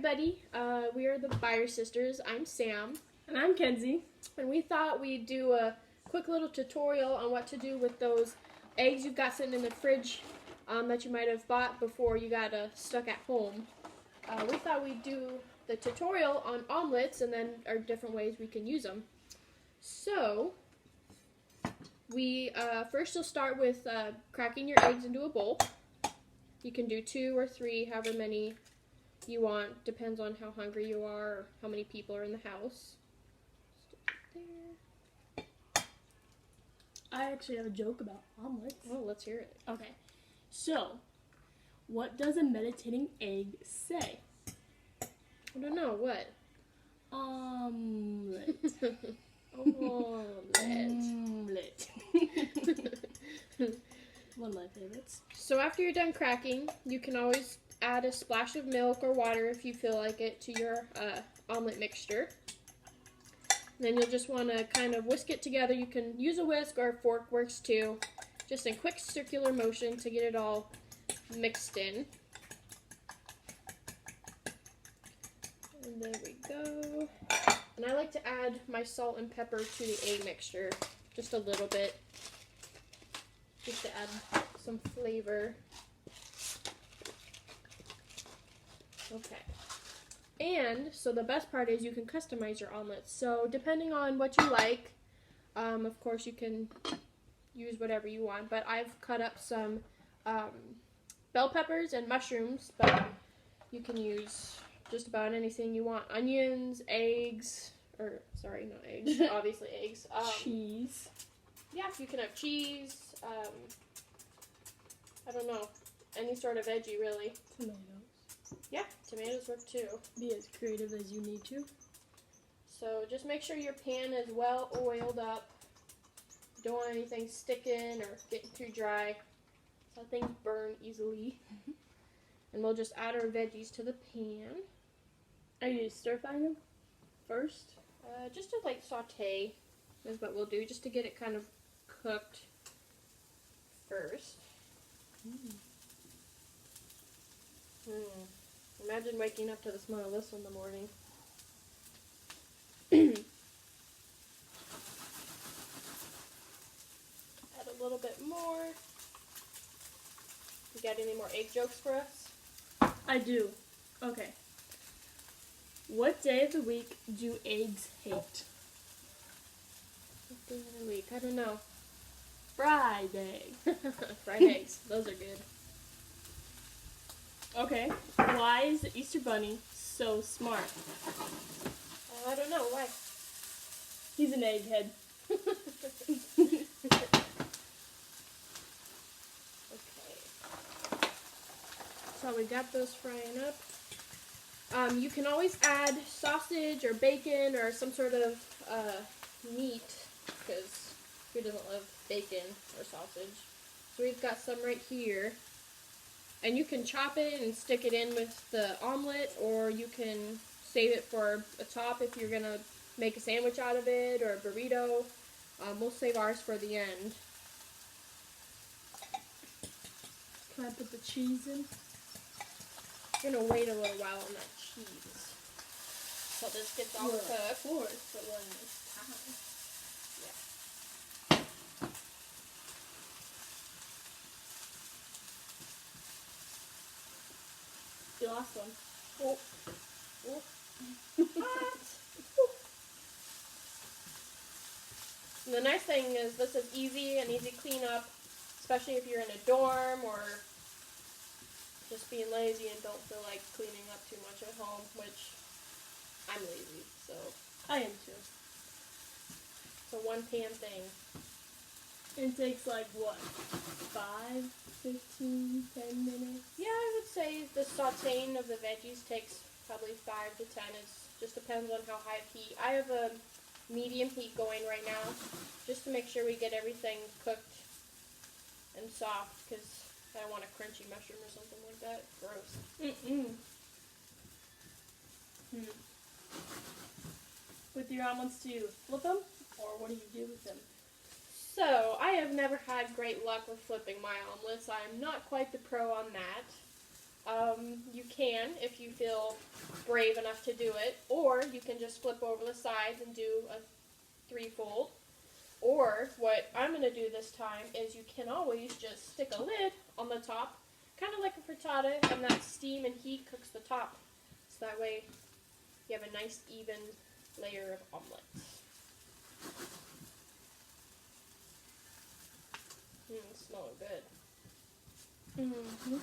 everybody. We are the Byers sisters. I'm Sam. And I'm Kenzie. And we thought we'd do a quick little tutorial on what to do with those eggs you've got sitting in the fridge that you might have bought before you got stuck at home. We thought we'd do the tutorial on omelets and then our different ways we can use them. So, we first you'll start with cracking your eggs into a bowl. You can do 2 or 3, however many you want. Depends on how hungry you are or how many people are in the house. There. I actually have a joke about omelets. Oh, let's hear it. Okay. So, what does a meditating egg say? I don't know. What? Omelet. Omelet. One of my favorites. So after you're done cracking, you can always add a splash of milk or water if you feel like it to your omelet mixture. And then you'll just want to kind of whisk it together. You can use a whisk or a fork, works too. Just in quick circular motion to get it all mixed in. And there we go. And I like to add my salt and pepper to the egg mixture, just a little bit, just to add some flavor. Okay. And so the best part is you can customize your omelets. So depending on what you like, of course you can use whatever you want. But I've cut up some bell peppers and mushrooms, but you can use just about anything you want. Onions, eggs, or sorry, not eggs, obviously eggs. Cheese. Yeah, you can have cheese. I don't know, any sort of veggie really. Tomatoes. Yeah, tomatoes work too. Be as creative as you need to. So just make sure your pan is well oiled up. Don't want anything sticking or getting too dry, so things burn easily. And we'll just add our veggies to the pan. Are you stir-frying them first? Just to like saute is what we'll do, just to get it kind of cooked first. Imagine waking up to the smell of this in the morning. Add a little bit more. You got any more egg jokes for us? I do. Okay. What day of the week do eggs hate? What day of the week? I don't know. Friday. Fried eggs. Those are good. Okay. Why is the Easter Bunny so smart? I don't know. Why? He's an egghead. Okay. So we got those frying up. You can always add sausage or bacon or some sort of meat, because who doesn't love bacon or sausage? So we've got some right here. And you can chop it and stick it in with the omelet, or you can save it for a top if you're going to make a sandwich out of it or a burrito. We'll save ours for the end. Can I put the cheese in? We're going to wait a little while on that cheese. So this gets all cooked. Of course, but when it's time. You lost one. Oh. Oh. And the nice thing is this is easy and easy cleanup, especially if you're in a dorm or just being lazy and don't feel like cleaning up too much at home, which I'm lazy, so I am too. it's a one-pan thing. It takes like what? 5, 15, 10 minutes? Yeah, I would say the sauteing of the veggies takes probably 5 to 10. It just depends on how high of heat. I have a medium heat going right now, just to make sure we get everything cooked and soft, because I don't want a crunchy mushroom or something like that. Gross. With your omelets, do you flip them, or what do you do with them? So, I have never had great luck with flipping my omelets. I'm not quite the pro on that. You can if you feel brave enough to do it, or you can just flip over the sides and do a threefold. Or what I'm going to do this time is you can always just stick a lid on the top, kind of like a frittata, and that steam and heat cooks the top. So that way you have a nice even layer of omelet. It's smelling good. Mm-hmm.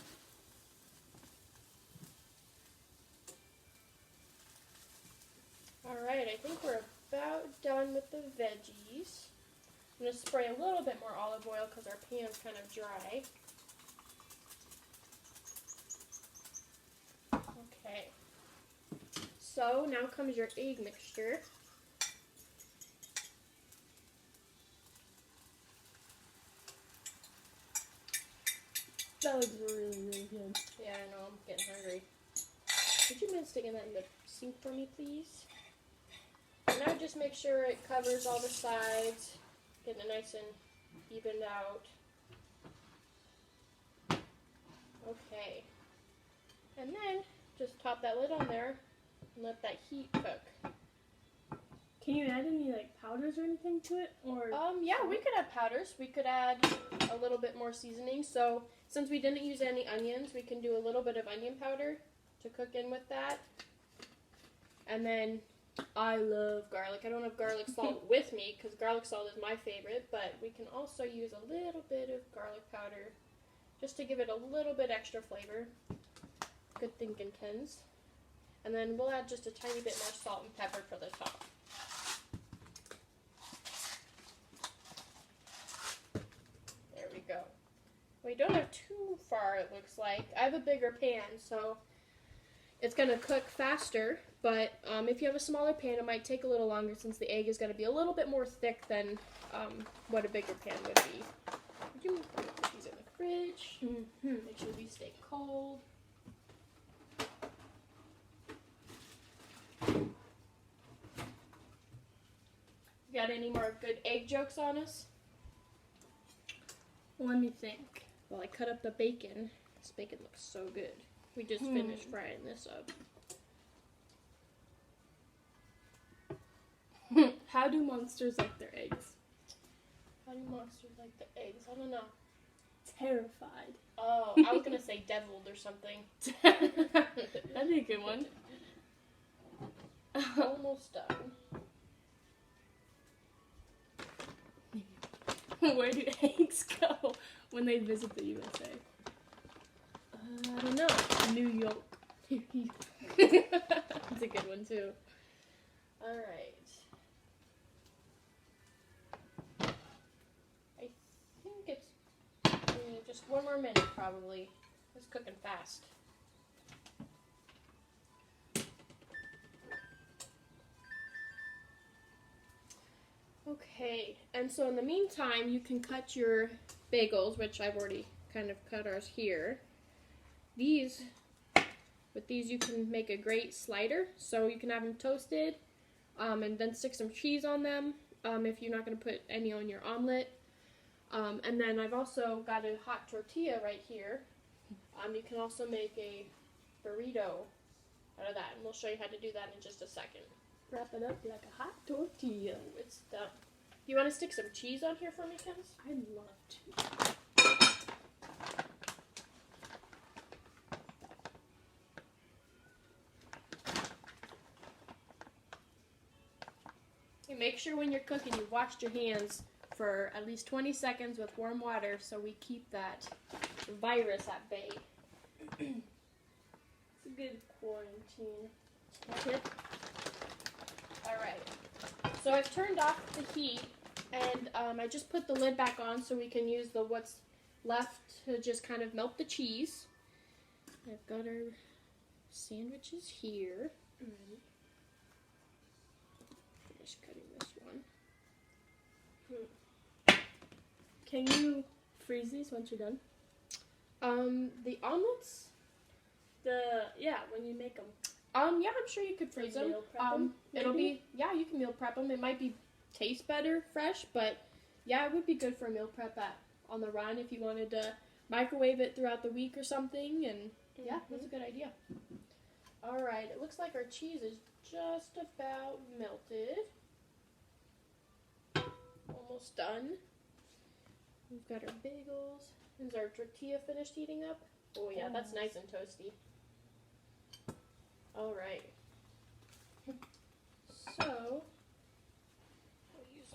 Alright, I think we're about done with the veggies. I'm going to spray a little bit more olive oil because our pan's kind of dry. Okay. So now comes your egg mixture. That looks really, really good. Yeah, I know, I'm getting hungry. Would you mind sticking that in the sink for me, please? And now just make sure it covers all the sides, getting it nice and evened out. Okay. And then just top that lid on there and let that heat cook. Can you add any like powders or anything to it? Or Yeah, we could add powders. We could add a little bit more seasoning. So since we didn't use any onions, we can do a little bit of onion powder to cook in with that. And then I love garlic. I don't have garlic salt with me because garlic salt is my favorite, but we can also use a little bit of garlic powder just to give it a little bit extra flavor. Good thinking, Kens. And then we'll add just a tiny bit more salt and pepper for the top. There we go. We don't have too far, it looks like. I have a bigger pan, so it's going to cook faster, but if you have a smaller pan, it might take a little longer since the egg is going to be a little bit more thick than what a bigger pan would be. You can put these in the fridge. Make sure these stay cold. Got any more good egg jokes on us? let me think. Well, I cut up the bacon. This bacon looks so good. We just finished frying this up. How do monsters like their eggs? How do monsters like the eggs? I don't know. Terrified. Oh, I was gonna say deviled or something. That'd be a good one. Almost done. Where do eggs go when they visit the USA? I don't know. New York. That's a good one too. All right. I think it's just one more minute probably. It's cooking fast. Okay, and so in the meantime, you can cut your bagels, which I've already kind of cut ours here. With these you can make a great slider, so you can have them toasted, and then stick some cheese on them, if you're not going to put any on your omelet. And then I've also got a hot tortilla right here. You can also make a burrito out of that, and we'll show you how to do that in just a second. Wrap it up like a hot tortilla. It's done. You want to stick some cheese on here for me, Kens? I'd love to. And make sure when you're cooking, you've washed your hands for at least 20 seconds with warm water so we keep that virus at bay. It's a good quarantine. Tip. Alright, so I've turned off the heat, and I just put the lid back on so we can use what's left to just kind of melt the cheese. I've got our sandwiches here. Right. Just cutting this one. Can you freeze these once you're done? The omelets? When you make them. Yeah, I'm sure you could freeze them. Meal prep them, It'll maybe? you can meal prep them. It might taste better fresh, but yeah, it would be good for meal prep on the run if you wanted to microwave it throughout the week or something and Yeah, that's a good idea. All right, it looks like our cheese is just about melted. Almost done. We've got our bagels. Is our tortilla finished heating up? Oh yeah, that's nice and toasty. All right. So, we'll use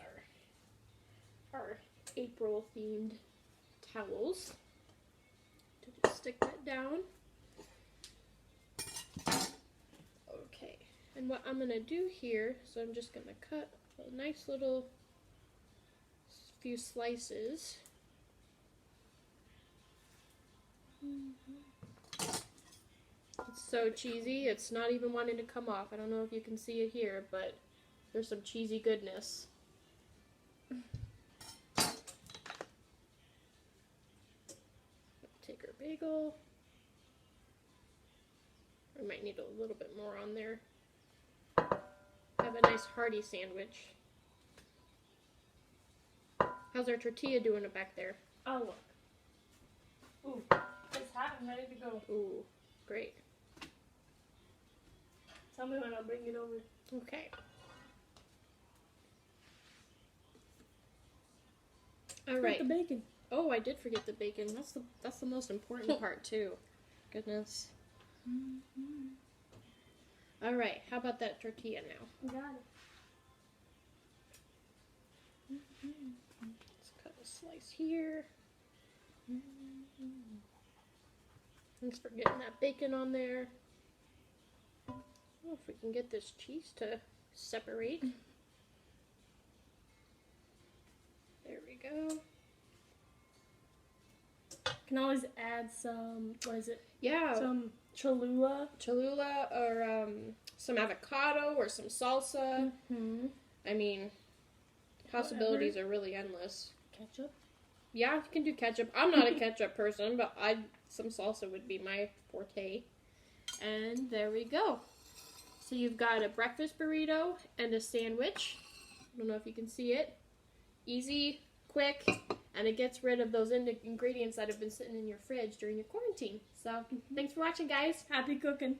our April themed towels to just stick that down. Okay, and what I'm gonna do here, so I'm just gonna cut a nice little few slices. It's so cheesy, it's not even wanting to come off. I don't know if you can see it here, but there's some cheesy goodness. Take our bagel. I might need a little bit more on there. Have a nice hearty sandwich. How's our tortilla doing it back there? Oh, look. Ooh, it's hot and ready to go. Ooh, great. Tell me when I'll bring it over. Okay. All right. The bacon. Oh, I did forget the bacon. That's the most important part too. Goodness. All right. How about that tortilla now? Got it. Let's cut a slice here. Thanks for getting that bacon on there. Oh, if we can get this cheese to separate. There we go. Can always add some, what is it? Yeah. Some Cholula. Cholula or some avocado or some salsa. Mm-hmm. I mean, possibilities are really endless. Ketchup. Yeah, you can do ketchup. I'm not a ketchup person, but some salsa would be my forte. And there we go. So you've got a breakfast burrito and a sandwich. I don't know if you can see it. Easy, quick, and it gets rid of those ingredients that have been sitting in your fridge during your quarantine. So, thanks for watching, guys. Happy cooking.